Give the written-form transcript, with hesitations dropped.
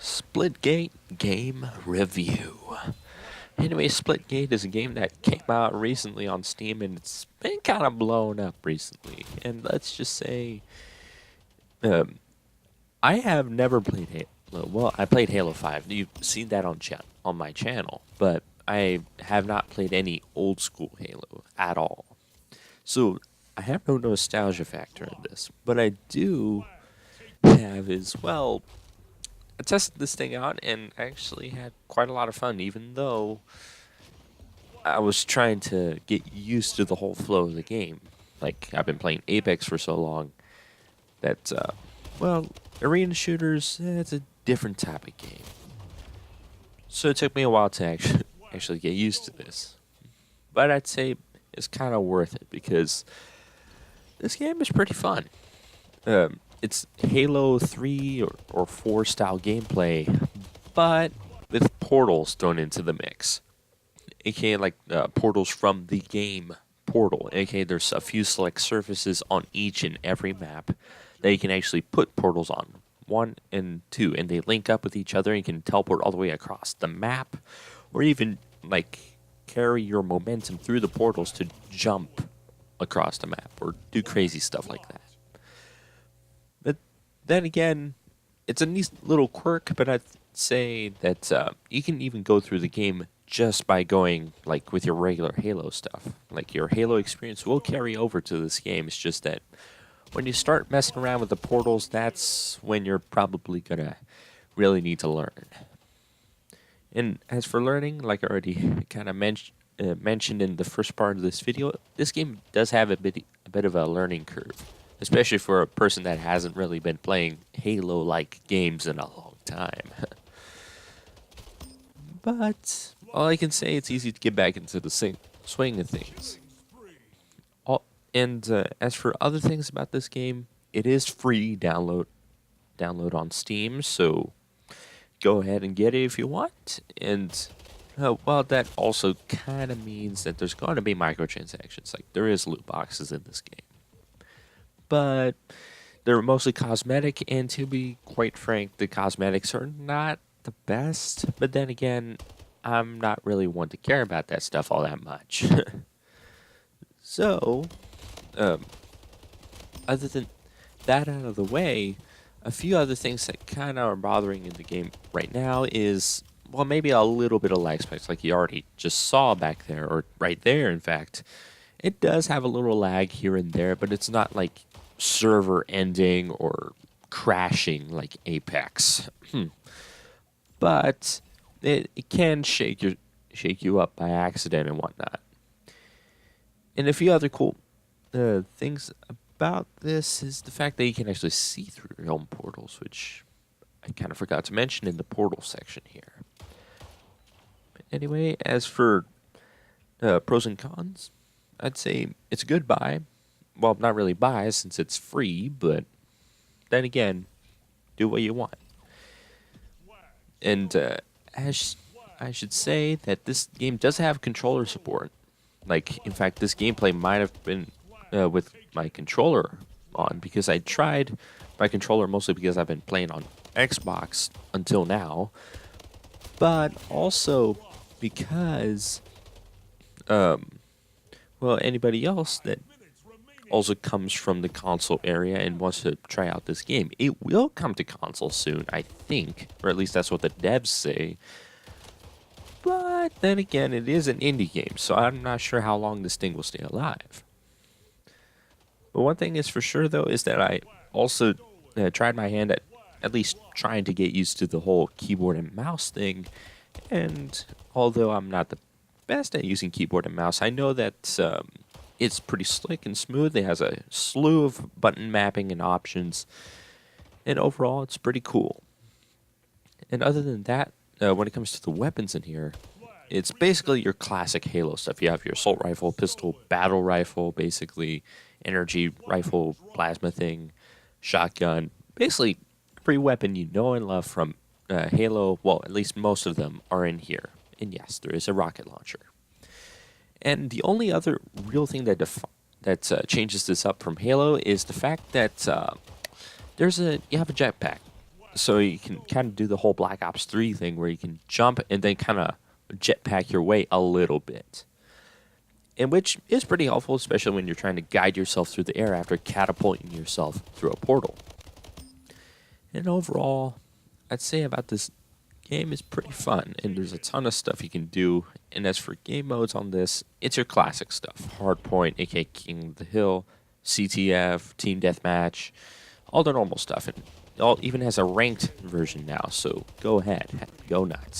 Splitgate game review. Anyway, Splitgate is a game that came out recently on Steam and it's been kind of blown up recently. And let's just say, um, I have never played Halo. Well, I played Halo 5. You've seen that on my channel, but I have not played any old school Halo at all. So I have no nostalgia factor in this, but I do have is well. I tested this thing out and actually had quite a lot of fun, even though I was trying to get used to the whole flow of the game. Like, I've been playing Apex for so long that, well, arena shooters, it's a different type of game. So it took me a while to actually get used to this. But I'd say it's kind of worth it because this game is pretty fun. It's Halo 3 or 4 style gameplay, but with portals thrown into the mix. AKA like portals from the game Portal. AKA there's a few select surfaces on each and every map that you can actually put portals on. 1 and 2, and they link up with each other and you can teleport all the way across the map, or even like carry your momentum through the portals to jump across the map or do crazy stuff like that. But then again, it's a neat little quirk, but I'd say that you can even go through the game just by going like with your regular Halo stuff. Like your Halo experience will carry over to this game. It's just that when you start messing around with the portals, that's when you're probably gonna really need to learn. And as for learning, like I already kind of mentioned in the first part of this video, this game does have a bit of a learning curve, especially for a person that hasn't really been playing Halo-like games in a long time. But all I can say, it's easy to get back into the swing of things. And as for other things about this game, it is free download on Steam, so go ahead and get it if you want. And well, that also kind of means that there's going to be microtransactions. Like, there is loot boxes in this game, but they're mostly cosmetic, and to be quite frank, the cosmetics are not the best. But then again, I'm not really one to care about that stuff all that much. So, other than that out of the way, a few other things that kind of are bothering in the game right now is, well, maybe a little bit of lag spikes, like you already just saw back there, or right there, in fact. It does have a little lag here and there, but it's not like server ending or crashing like Apex. But it can shake you up by accident and whatnot. And a few other cool things about this is the fact that you can actually see through your own portals, which I kind of forgot to mention in the portal section here. But anyway, as for pros and cons, I'd say it's a good buy. Well, not really buy since it's free, but then again, do what you want. And I should say that this game does have controller support. Like, in fact, this gameplay might have been with my controller on, because I tried my controller mostly because I've been playing on Xbox until now, but also because, well, anybody else that also comes from the console area and wants to try out this game, it will come to console soon, I think, or at least that's what the devs say. But then again, it is an indie game, so I'm not sure how long this thing will stay alive. But one thing is for sure, though, is that I also tried my hand at least trying to get used to the whole keyboard and mouse thing. And although I'm not the best at using keyboard and mouse, I know that it's pretty slick and smooth. It has a slew of button mapping and options. And overall, it's pretty cool. And other than that, when it comes to the weapons in here, it's basically your classic Halo stuff. You have your assault rifle, pistol, battle rifle, basically energy rifle, plasma thing, shotgun. Basically, every weapon you know and love from Halo, well, at least most of them are in here. And yes, there is a rocket launcher. And the only other real thing that changes this up from Halo is the fact that you have a jetpack. So you can kind of do the whole Black Ops 3 thing where you can jump and then kind of jetpack your way a little bit. And which is pretty helpful, especially when you're trying to guide yourself through the air after catapulting yourself through a portal. And overall, I'd say about this game is pretty fun, and there's a ton of stuff you can do. And as for game modes on this, it's your classic stuff. Hardpoint, aka King of the Hill, CTF, Team Deathmatch, all the normal stuff. And it all even has a ranked version now, so go ahead, go nuts.